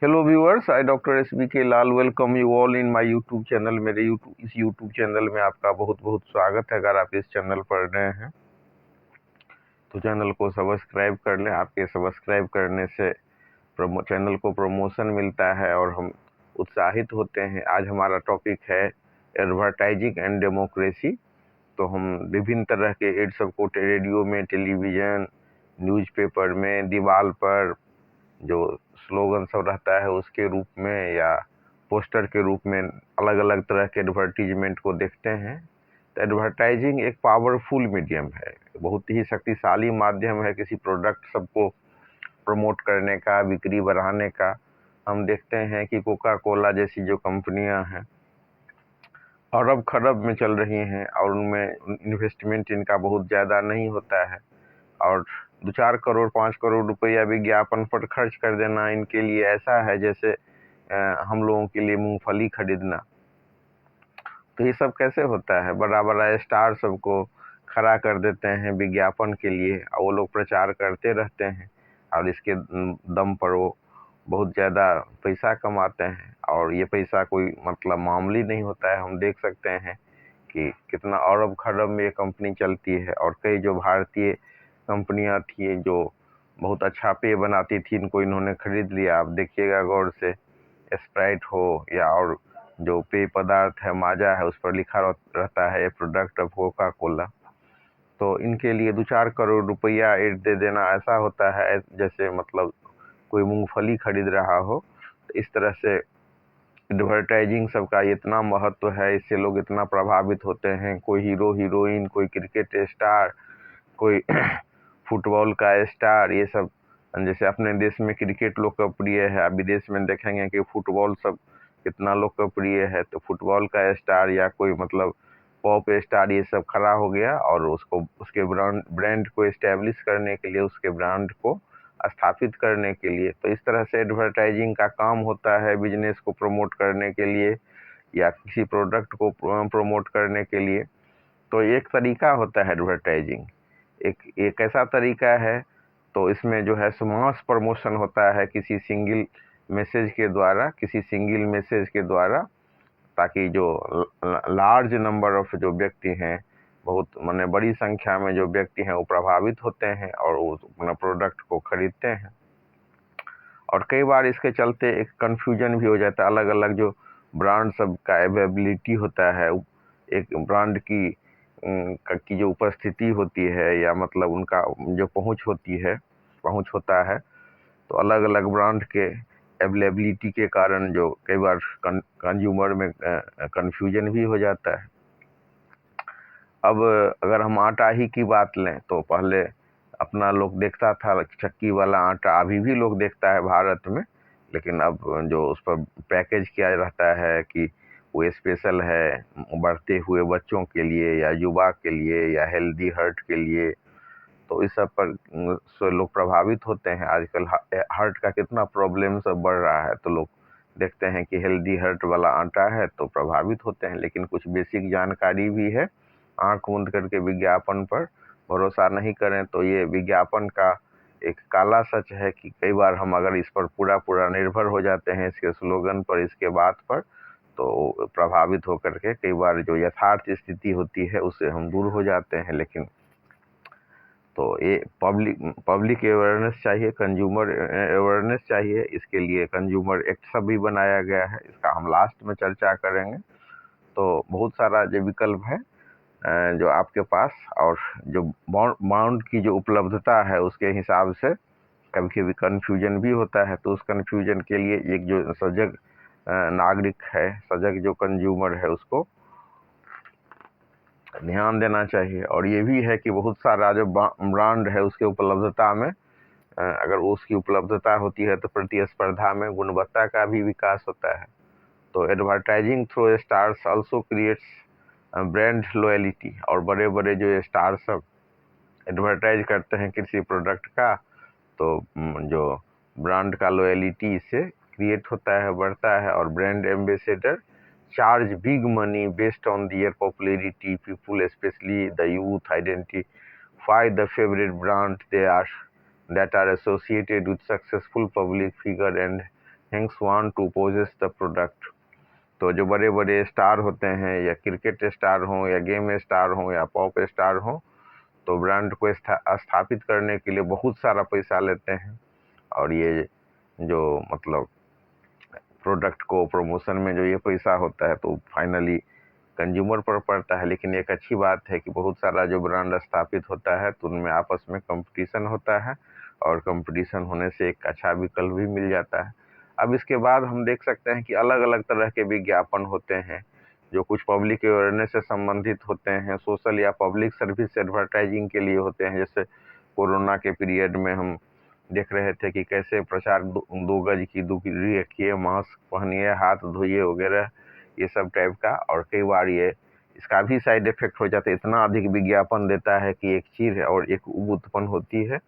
Hello viewers, I doctor SBK Lal welcome you all in my YouTube channel. मेरे इस YouTube channel में आपका बहुत बहुत स्वागत है। अगर आप इस चैनल पर नए हैं तो चैनल को सब्सक्राइब कर लें। आपके सब्सक्राइब करने से चैनल को प्रमोशन मिलता है और हम उत्साहित होते हैं। आज हमारा टॉपिक है एडवर्टाइजिंग एंड डेमोक्रेसी। तो हम विभिन्न तरह के एड सबको रेडियो में, टेलीविज़न, न्यूज़पेपर में, दीवार पर जो स्लोगन सब रहता है उसके रूप में या पोस्टर के रूप में अलग अलग तरह के एडवर्टीजमेंट को देखते हैं। तो एडवर्टाइजिंग एक पावरफुल मीडियम है, बहुत ही शक्तिशाली माध्यम है किसी प्रोडक्ट सबको प्रमोट करने का, बिक्री बढ़ाने का। हम देखते हैं कि कोका कोला जैसी जो कंपनियां हैं अरब खरब में चल रही हैं और उनमें इन्वेस्टमेंट इनका बहुत ज़्यादा नहीं होता है और 2-4 करोड़ 5 करोड़ रुपया विज्ञापन पर खर्च कर देना इनके लिए ऐसा है जैसे हम लोगों के लिए मूंगफली खरीदना। तो ये सब कैसे होता है? बड़ा बड़ा स्टार सबको खड़ा कर देते हैं विज्ञापन के लिए और वो लोग प्रचार करते रहते हैं और इसके दम पर वो बहुत ज़्यादा पैसा कमाते हैं और ये पैसा कोई मतलब मामूली नहीं होता है। हम देख सकते हैं कि कितना अरब खरब में ये कंपनी चलती है और कई जो भारतीय कंपनियां थी जो बहुत अच्छा पेय बनाती थी, इनको इन्होंने खरीद लिया। आप देखिएगा गौर से, स्प्राइट हो या और जो पेय पदार्थ है माजा है, उस पर लिखा रहता है ए प्रोडक्ट ऑफ कोका कोला। तो इनके लिए 2-4 करोड़ रुपया एड दे देना ऐसा होता है जैसे मतलब कोई मूंगफली खरीद रहा हो। तो इस तरह से एडवर्टाइजिंग सबका इतना महत्व है, इससे लोग इतना प्रभावित होते हैं। कोई हीरो हीरोइन, कोई क्रिकेट स्टार, कोई फुटबॉल का स्टार, ये सब जैसे अपने देश में क्रिकेट लोकप्रिय है, आप विदेश में देखेंगे कि फुटबॉल सब कितना लोकप्रिय है। तो फुटबॉल का स्टार या कोई मतलब पॉप स्टार ये सब खड़ा हो गया और उसको उसके ब्रांड को एस्टेब्लिश करने के लिए, उसके ब्रांड को स्थापित करने के लिए। तो इस तरह से एडवर्टाइजिंग का काम होता है बिजनेस को प्रमोट करने के लिए या किसी प्रोडक्ट को प्रमोट करने के लिए। तो एक तरीका होता है एडवर्टाइजिंग, एक ऐसा तरीका है। तो इसमें जो है मास प्रमोशन होता है किसी सिंगल मैसेज के द्वारा, ताकि जो लार्ज नंबर ऑफ जो व्यक्ति हैं, बहुत माने बड़ी संख्या में जो व्यक्ति हैं वो प्रभावित होते हैं और वो अपना प्रोडक्ट को खरीदते हैं। और कई बार इसके चलते एक कन्फ्यूजन भी हो जाता है। अलग अलग जो ब्रांड सब का अवेलेबिलिटी होता है, एक ब्रांड की जो उपस्थिति होती है या मतलब उनका जो पहुंच होता है, तो अलग अलग ब्रांड के अवेलेबिलिटी के कारण जो कई बार कंज्यूमर में कन्फ्यूजन भी हो जाता है। अब अगर हम आटा ही की बात लें तो पहले अपना लोग देखता था चक्की वाला आटा, अभी भी लोग देखता है भारत में, लेकिन अब जो उस पर पैकेज किया रहता है कि वो स्पेशल है बढ़ते हुए बच्चों के लिए या युवा के लिए या हेल्दी हार्ट के लिए। तो इस सब पर से लोग प्रभावित होते हैं। आजकल हार्ट का कितना प्रॉब्लम सब बढ़ रहा है, तो लोग देखते हैं कि हेल्दी हार्ट वाला आटा है तो प्रभावित होते हैं। लेकिन कुछ बेसिक जानकारी भी है, आंख मूंद करके विज्ञापन पर भरोसा नहीं करें। तो ये विज्ञापन का एक काला सच है कि कई बार हम अगर इस पर पूरा निर्भर हो जाते हैं, इसके स्लोगन पर, इसके बात पर, तो प्रभावित होकर के कई बार जो यथार्थ स्थिति होती है उससे हम दूर हो जाते हैं। लेकिन तो ये पब्लिक अवेयरनेस चाहिए, कंज्यूमर अवेयरनेस चाहिए। इसके लिए कंज्यूमर एक्ट सब भी बनाया गया है, इसका हम लास्ट में चर्चा करेंगे। तो बहुत सारा जो विकल्प है जो आपके पास, और जो बाउंड की जो उपलब्धता है उसके हिसाब से कभी कभी कन्फ्यूजन भी होता है। तो उस कन्फ्यूजन के लिए एक जो सजग नागरिक है, सजग जो कंज्यूमर है, उसको ध्यान देना चाहिए। और ये भी है कि बहुत सारा जो ब्रांड है उसके उपलब्धता में अगर उसकी उपलब्धता होती है तो प्रतिस्पर्धा में गुणवत्ता का भी विकास होता है। तो advertising through stars also creates brand loyalty. और बड़े बड़े जो स्टार सब एडवर्टाइज करते हैं किसी प्रोडक्ट का, तो जो ब्रांड का लॉयलिटी इससे क्रिएट होता है, बढ़ता है। और brand ambassador charge big money based on their popularity. People, especially the youth, identify the favorite brand that are associated with successful public figure and Hanks want to possess the product. तो जो बड़े बड़े star होते हैं, या cricket star हों, या game star हों, या पॉप स्टार हों, तो ब्रांड को स्थापित करने के लिए बहुत सारा पैसा लेते हैं। और ये जो मतलब प्रोडक्ट को प्रमोशन में जो ये पैसा होता है, तो फाइनली कंज्यूमर पर पड़ता है। लेकिन एक अच्छी बात है कि बहुत सारा जो ब्रांड स्थापित होता है, तो उनमें आपस में कंपटीशन होता है, और कंपटीशन होने से एक अच्छा विकल्प भी मिल जाता है। अब इसके बाद हम देख सकते हैं कि अलग अलग तरह के विज्ञापन होते हैं, जो कुछ पब्लिक अवेयरनेस से संबंधित होते हैं, सोशल या पब्लिक सर्विस एडवर्टाइजिंग के लिए होते हैं। जैसे कोरोना के पीरियड में हम देख रहे थे कि कैसे प्रचार 2 गज की दूरी रखिए, मास्क पहनिए, हाथ धोइए वगैरह, ये सब टाइप का। और कई बार ये इसका भी साइड इफेक्ट हो जाता है, इतना अधिक विज्ञापन देता है कि एक चीज है और एक उब उत्पन्न होती है।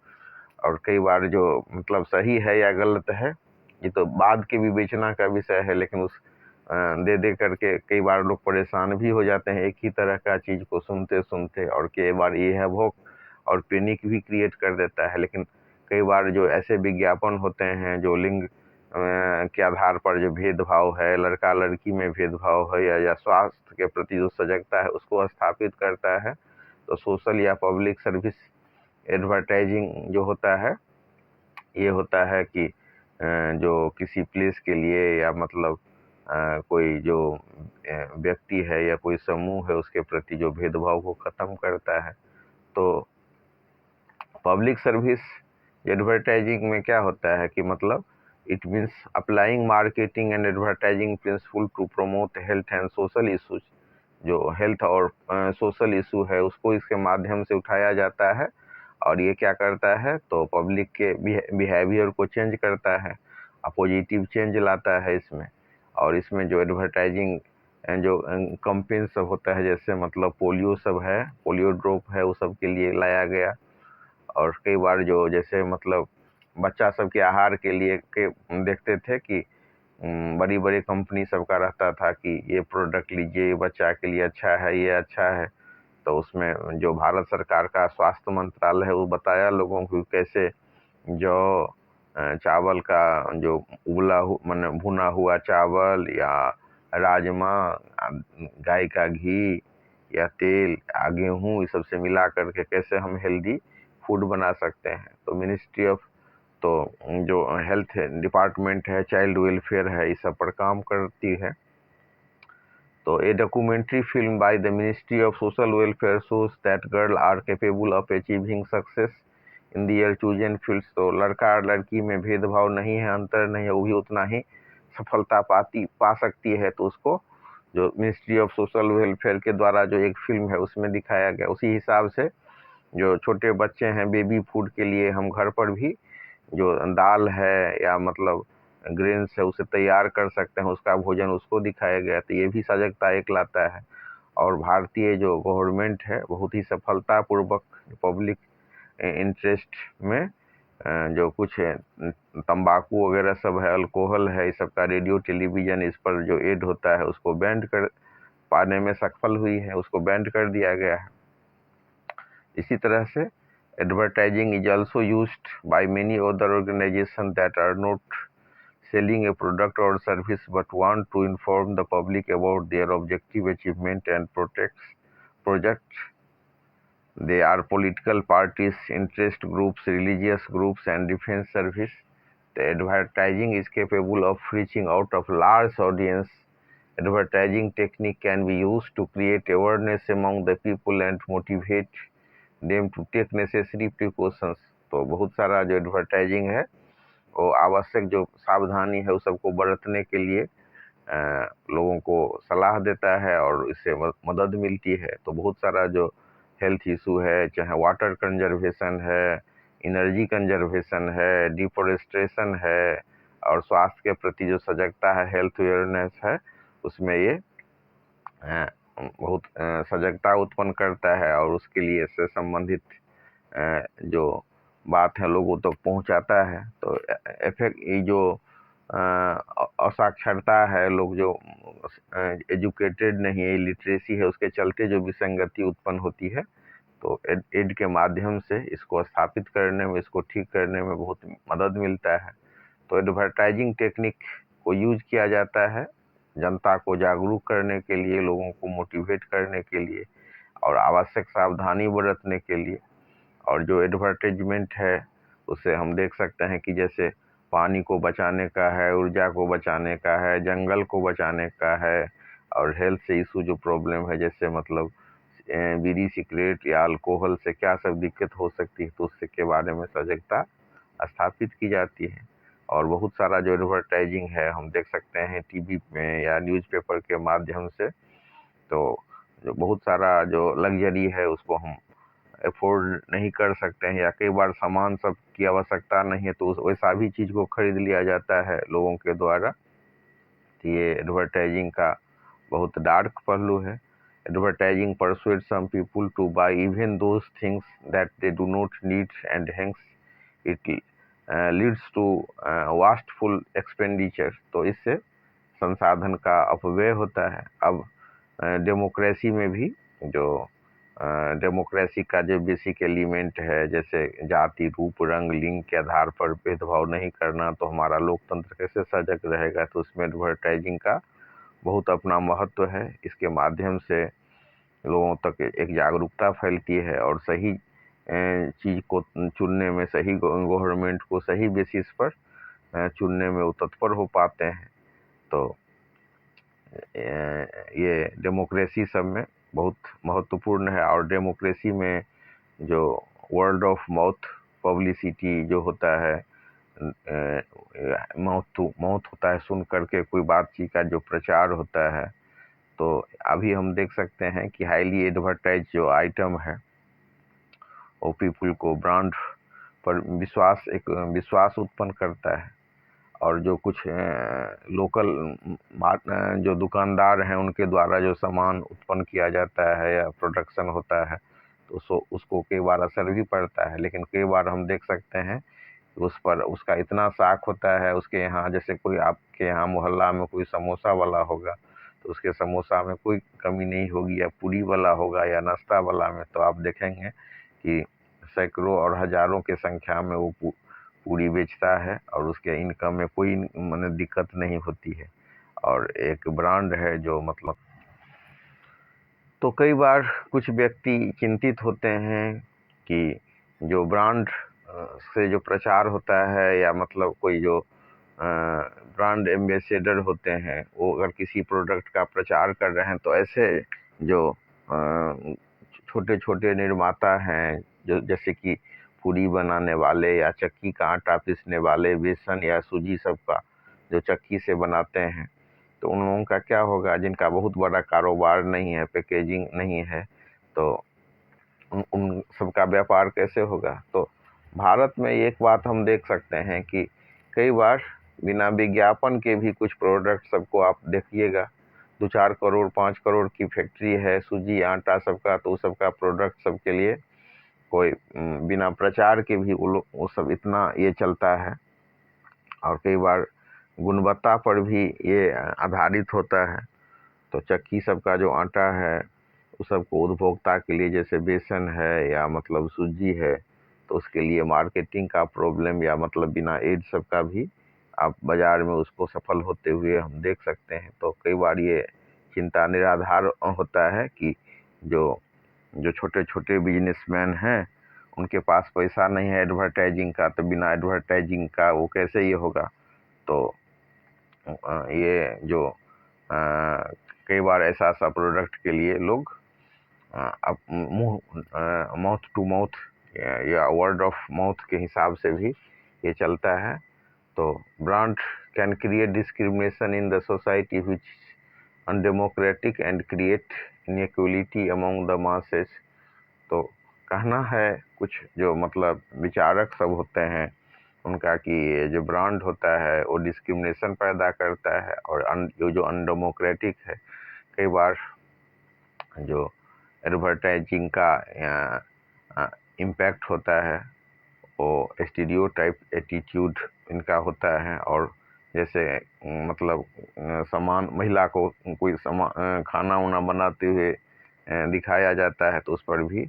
और कई बार जो मतलब सही है या गलत है, ये तो बाद के विवेचना का विषय है, लेकिन उस दे दे करके कई बार लोग परेशान भी हो जाते हैं एक ही तरह का चीज को सुनते सुनते, और कई बार ये है भोग और पैनिक भी क्रिएट कर देता है। लेकिन कई बार जो ऐसे विज्ञापन होते हैं जो लिंग के आधार पर जो भेदभाव है, लड़का लड़की में भेदभाव है, या स्वास्थ्य के प्रति जो सजगता है, उसको स्थापित करता है, तो सोशल या पब्लिक सर्विस एडवर्टाइजिंग जो होता है, ये होता है कि जो किसी प्लेस के लिए, या मतलब कोई जो व्यक्ति है या कोई समूह है, उसके प्रति जो भेदभाव को ख़त्म करता है। तो पब्लिक सर्विस एडवर्टाइजिंग में क्या होता है कि मतलब it means applying marketing and advertising principle to promote health and social issues. जो हेल्थ और सोशल इशू है, उसको इसके माध्यम से उठाया जाता है, और ये क्या करता है, तो पब्लिक के बिहेवियर को चेंज करता है, पॉजिटिव चेंज लाता है इसमें। और इसमें जो एडवर्टाइजिंग जो कंपेन सब होता है, जैसे मतलब पोलियो सब है, पोलियो ड्रॉप है, वो सब के लिए लाया गया। और कई बार जो जैसे मतलब बच्चा सब के आहार के लिए के देखते थे कि बड़ी बड़ी कंपनी सबका रहता था कि ये प्रोडक्ट लीजिए, ये बच्चा के लिए अच्छा है, ये अच्छा है। तो उसमें जो भारत सरकार का स्वास्थ्य मंत्रालय है, वो बताया लोगों को कैसे जो चावल का जो माने भुना हुआ चावल, या राजमा, गाय का घी, या तेल, गेहूँ, ये सब से मिला करके कैसे हम हेल्दी फूड बना सकते हैं। तो मिनिस्ट्री ऑफ तो जो हेल्थ डिपार्टमेंट है, चाइल्ड वेलफेयर है, इस सब पर काम करती है। तो a documentary film by the ministry of social welfare shows that girl are capable of achieving success in their chosen fields. तो लड़का और लड़की में भेदभाव नहीं है, अंतर नहीं है, वो भी उतना ही सफलता पा सकती है। तो उसको जो मिनिस्ट्री ऑफ सोशल वेलफेयर के द्वारा जो एक फिल्म है, उसमें दिखाया गया। उसी हिसाब से जो छोटे बच्चे हैं, बेबी फूड के लिए हम घर पर भी जो दाल है या मतलब ग्रेन्स है, उसे तैयार कर सकते हैं, उसका भोजन, उसको दिखाया गया। तो ये भी सजगता एक लाता है। और भारतीय जो गवर्नमेंट है, बहुत ही सफलतापूर्वक पब्लिक इंटरेस्ट में जो कुछ तंबाकू वगैरह सब है, अल्कोहल है, इस सब का रेडियो टेलीविज़न इस पर जो एड होता है, उसको बैंड कर पाने में सफल हुई है, उसको बैंड कर दिया गया है। इसी तरह से advertising is also used by many other organizations that are not selling a product or service but want to inform the public about their objective achievement and projects. They are political parties, interest groups, religious groups, and defense service. The advertising is capable of reaching out of large audience. Advertising technique can be used to create awareness among the people and motivate them to take necessary precautions. तो बहुत सारा जो advertising है, वो आवश्यक जो सावधानी है, उस सबको बरतने के लिए लोगों को सलाह देता है, और इससे मदद मिलती है। तो बहुत सारा जो हेल्थ इशू है, चाहे वाटर कंजर्वेशन है, एनर्जी कंजर्वेशन है, डिफोरेस्टेशन है, और स्वास्थ्य के प्रति जो सजगता है, हेल्थ अवेयरनेस है, उसमें ये बहुत सजगता उत्पन्न करता है, और उसके लिए से संबंधित जो बात है लोगों तक पहुंचाता है। तो इफेक्ट ये जो असाक्षरता है, लोग जो एजुकेटेड नहीं है, लिटरेसी है, उसके चलते जो विसंगति उत्पन्न होती है, तो एड के माध्यम से इसको स्थापित करने में, इसको ठीक करने में बहुत मदद मिलता है। तो एडवर्टाइजिंग टेक्निक को यूज किया जाता है जनता को जागरूक करने के लिए, लोगों को मोटिवेट करने के लिए और आवश्यक सावधानी बरतने के लिए। और जो एडवर्टाइजमेंट है उससे हम देख सकते हैं कि जैसे पानी को बचाने का है, ऊर्जा को बचाने का है, जंगल को बचाने का है, और हेल्थ से इशू जो प्रॉब्लम है जैसे मतलब बीड़ी सिगरेट या अल्कोहल से क्या सब दिक्कत हो सकती है, तो उससे के बारे में सजगता स्थापित की जाती है। और बहुत सारा जो एडवर्टाइजिंग है हम देख सकते हैं टीवी में या न्यूज़पेपर के माध्यम से। तो जो बहुत सारा जो लग्जरी है उसको हम अफोर्ड नहीं कर सकते हैं, या कई बार सामान सब की आवश्यकता नहीं है तो वैसा भी चीज़ को खरीद लिया जाता है लोगों के द्वारा। तो ये एडवर्टाइजिंग का बहुत डार्क पहलू है। Advertising persuade some people to buy even those things that they do not need and hence it leads to wasteful expenditure. तो इससे संसाधन का अपव्यय होता है। अब डेमोक्रेसी में भी जो डेमोक्रेसी का जो बेसिक एलिमेंट है जैसे जाति, रूप, रंग, लिंग के आधार पर भेदभाव नहीं करना, तो हमारा लोकतंत्र कैसे सजग रहेगा। तो उसमें एडवर्टाइजिंग का बहुत अपना महत्व है। इसके माध्यम से लोगों तक एक जागरूकता फैलती है और सही चीज़ को चुनने में, सही गवर्नमेंट को सही बेसिस पर चुनने में वो तत्पर हो पाते हैं। तो ये डेमोक्रेसी सब में बहुत महत्वपूर्ण है। और डेमोक्रेसी में जो वर्ड ऑफ माउथ पब्लिसिटी जो होता है, माउथ टू माउथ होता है, सुन करके कोई बातचीत का जो प्रचार होता है, तो अभी हम देख सकते हैं कि हाईली एडवर्टाइज जो आइटम है वो पीपल को ब्रांड पर विश्वास उत्पन्न करता है। और जो कुछ लोकल जो दुकानदार हैं उनके द्वारा जो सामान उत्पन्न किया जाता है या प्रोडक्शन होता है, तो उसको कई बार असर भी पड़ता है। लेकिन कई बार हम देख सकते हैं कि उस पर उसका इतना साख होता है, उसके यहाँ जैसे कोई आपके यहाँ मोहल्ला में कोई समोसा वाला होगा तो उसके समोसा में कोई कमी नहीं होगी, या पूरी वाला होगा या नाश्ता वाला में, तो आप देखेंगे कि सैकड़ों और हजारों के संख्या में वो पूरी बेचता है और उसके इनकम में कोई माने दिक्कत नहीं होती है। और एक ब्रांड है जो मतलब, तो कई बार कुछ व्यक्ति चिंतित होते हैं कि जो ब्रांड से जो प्रचार होता है या मतलब कोई जो ब्रांड एम्बेसडर होते हैं वो अगर किसी प्रोडक्ट का प्रचार कर रहे हैं, तो ऐसे जो छोटे छोटे निर्माता हैं जो जैसे कि पूरी बनाने वाले या चक्की का आटा पीसने वाले, बेसन या सूजी सब का जो चक्की से बनाते हैं, तो उन लोगों का क्या होगा जिनका बहुत बड़ा कारोबार नहीं है, पैकेजिंग नहीं है, तो उन सबका व्यापार कैसे होगा। तो भारत में एक बात हम देख सकते हैं कि कई बार बिना विज्ञापन के भी कुछ प्रोडक्ट सबको आप देखिएगा, 2-4 करोड़ 5 करोड़ की फैक्ट्री है सूजी आटा सबका, तो सबका प्रोडक्ट सबके लिए कोई बिना प्रचार के भी वो सब इतना ये चलता है। और कई बार गुणवत्ता पर भी ये आधारित होता है। तो चक्की सबका जो आटा है उस सबको उपभोक्ता के लिए, जैसे बेसन है या मतलब सूजी है, तो उसके लिए मार्केटिंग का प्रॉब्लम या मतलब बिना एड सबका भी आप बाज़ार में उसको सफल होते हुए हम देख सकते हैं। तो कई बार ये चिंता निराधार होता है कि जो जो छोटे छोटे बिजनेसमैन हैं उनके पास पैसा नहीं है एडवर्टाइजिंग का, तो बिना एडवर्टाइजिंग का वो कैसे ये होगा। तो ये जो कई बार ऐसा प्रोडक्ट के लिए लोग माउथ टू माउथ या वर्ड ऑफ माउथ के हिसाब से भी ये चलता है। तो brand can create discrimination in the society which undemocratic and create inequality among the masses. तो कहना है कुछ जो मतलब विचारक सब होते हैं उनका कि ये जो ब्रांड होता है वो डिस्क्रिमिनेशन पैदा करता है, और जो अनडेमोक्रेटिक है, कई बार जो एडवर्टाइजिंग का इम्पैक्ट होता है वो स्टीरियोटाइप एटीट्यूड इनका होता है। और जैसे मतलब सामान महिला को कोई खाना वाना बनाते हुए दिखाया जाता है, तो उस पर भी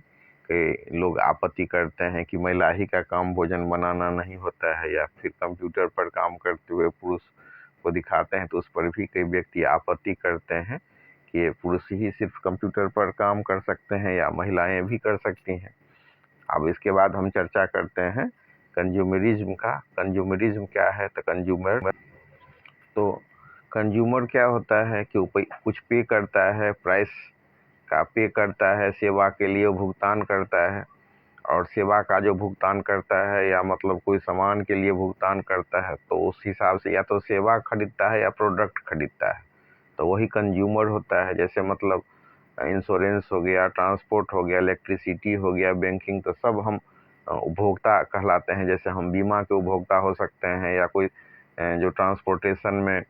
कई लोग आपत्ति करते हैं कि महिला ही का काम भोजन बनाना नहीं होता है, या फिर कंप्यूटर पर काम करते हुए पुरुष को दिखाते हैं तो उस पर भी कई व्यक्ति आपत्ति करते हैं कि पुरुष ही सिर्फ कंप्यूटर पर काम कर सकते हैं या महिलाएं भी कर सकती हैं। अब इसके बाद हम चर्चा करते हैं कंज्यूमरिज्म का। कंज्यूमरिज्म क्या है? तो कंज्यूमर क्या होता है कि कुछ पे करता है, प्राइस का पे करता है, सेवा के लिए भुगतान करता है, और सेवा का जो भुगतान करता है या मतलब कोई सामान के लिए भुगतान करता है तो उस हिसाब से या तो सेवा खरीदता है या प्रोडक्ट खरीदता है, तो वही कंज्यूमर होता है। जैसे मतलब इंश्योरेंस हो गया, ट्रांसपोर्ट हो गया, इलेक्ट्रिसिटी हो गया, बैंकिंग, तो सब हम उपभोक्ता कहलाते हैं। जैसे हम बीमा के उपभोक्ता हो सकते हैं, या कोई जो ट्रांसपोर्टेशन में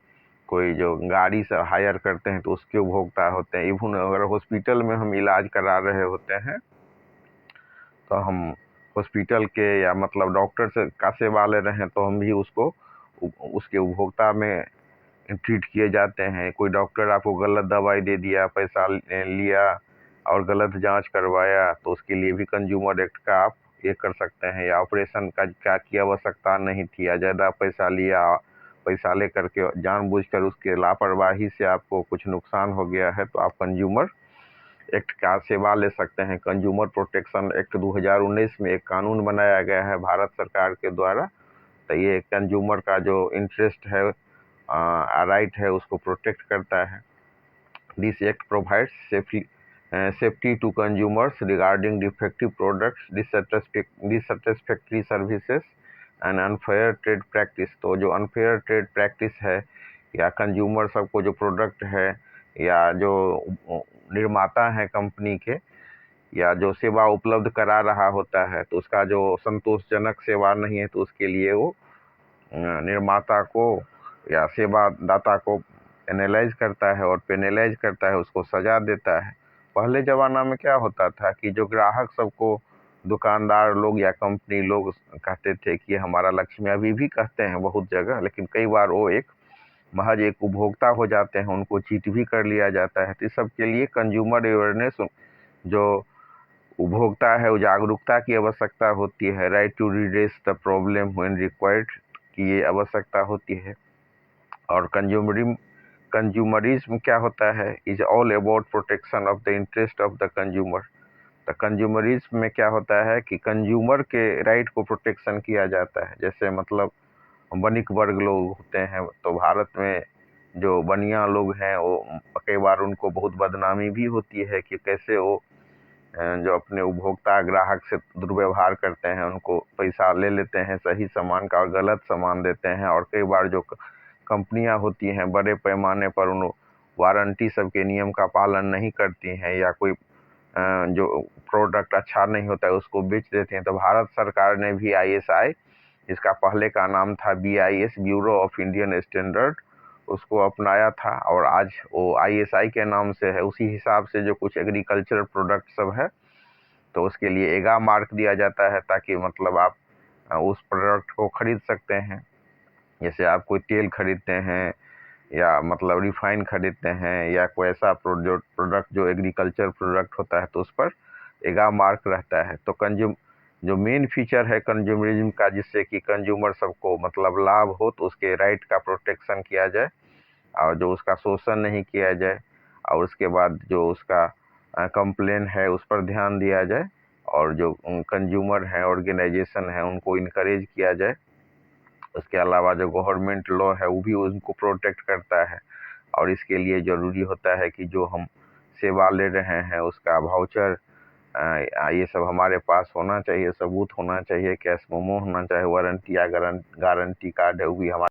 कोई जो गाड़ी से हायर करते हैं तो उसके उपभोक्ता होते हैं। इवन अगर हॉस्पिटल में हम इलाज करा रहे होते हैं तो हम हॉस्पिटल के या मतलब डॉक्टर से का सेवा ले रहे हैं तो हम भी उसको उसके उपभोक्ता में ट्रीट किए जाते हैं। कोई डॉक्टर आपको गलत दवाई दे दिया, पैसा लिया और गलत जांच करवाया तो उसके लिए भी कंज्यूमर एक्ट का आप ये कर सकते हैं। या ऑपरेशन का की आवश्यकता नहीं थी, या ज़्यादा पैसा लिया, पैसा ले करके जानबूझकर उसके लापरवाही से आपको कुछ नुकसान हो गया है तो आप कंज्यूमर एक्ट का सेवा ले सकते हैं। कंज्यूमर प्रोटेक्शन एक्ट 2019 में एक कानून बनाया गया है भारत सरकार के द्वारा, तो ये कंज्यूमर का जो इंटरेस्ट है, राइट है, उसको प्रोटेक्ट करता है। This act provides safety to consumers regarding defective products, dissatisfactory services and unfair trade practice. तो जो अनफेयर ट्रेड प्रैक्टिस है या कंज्यूमर सबको जो प्रोडक्ट है या जो निर्माता है कंपनी के या जो सेवा उपलब्ध करा रहा होता है तो उसका जो संतोषजनक सेवा नहीं है तो उसके लिए वो निर्माता को या सेवा दाता को एनालाइज करता है और पेनलाइज करता है, उसको सजा देता है। पहले ज़माना में क्या होता था कि जो ग्राहक सबको दुकानदार लोग या कंपनी लोग कहते थे कि हमारा लक्ष्य में, अभी भी कहते हैं बहुत जगह, लेकिन कई बार वो महज एक उपभोक्ता हो जाते हैं, उनको चीट भी कर लिया जाता है। तो इस सब के लिए कंज्यूमर अवेयरनेस, जो उपभोक्ता है वो जागरूकता की आवश्यकता होती है। Right to redress the problem when required की ये आवश्यकता होती है। और कंज्यूमरिज्म क्या होता है? Is all about protection of the interest of the consumer. तो कंज्यूमरिज्म में क्या होता है कि कंज्यूमर के राइट को प्रोटेक्शन किया जाता है। जैसे मतलब वणिक वर्ग लोग होते हैं तो भारत में जो बनिया लोग हैं वो कई बार उनको बहुत बदनामी भी होती है कि कैसे वो जो अपने उपभोक्ता ग्राहक से दुर्व्यवहार करते हैं, उनको पैसा ले लेते हैं सही सामान का और गलत सामान देते हैं। और कई बार जो कंपनियां होती हैं बड़े पैमाने पर उन वारंटी सबके नियम का पालन नहीं करती हैं, या कोई जो प्रोडक्ट अच्छा नहीं होता है उसको बेच देते हैं। तो भारत सरकार ने भी ISI, जिसका पहले का नाम था BIS, bureau of Indian standard, उसको अपनाया था और आज वो ISI के नाम से है। उसी हिसाब से जो कुछ एग्रीकल्चर प्रोडक्ट सब है तो उसके लिए एगा मार्क दिया जाता है, ताकि मतलब आप उस प्रोडक्ट को खरीद सकते हैं। जैसे आप कोई तेल खरीदते हैं या मतलब रिफाइन खरीदते हैं या कोई ऐसा प्रोडक्ट जो एग्रीकल्चर प्रोडक्ट होता है तो उस पर एगा मार्क रहता है। तो जो मेन फीचर है कंज्यूमरिज्म का, जिससे कि कंज्यूमर सबको मतलब लाभ हो, तो उसके राइट का प्रोटेक्शन किया जाए और जो उसका शोषण नहीं किया जाए, और उसके बाद जो उसका कंप्लेन है उस पर ध्यान दिया जाए, और जो कंज्यूमर है ऑर्गेनाइजेशन है उनको इनकरेज किया जाए। उसके अलावा जो गवर्नमेंट लॉ है वो भी उनको प्रोटेक्ट करता है। और इसके लिए ज़रूरी होता है कि जो हम सेवा ले रहे हैं उसका वाउचर ये सब हमारे पास होना चाहिए, सबूत होना चाहिए, कैश मेमो होना चाहिए, वारंटी या गारंटी कार्ड है वो भी हमारे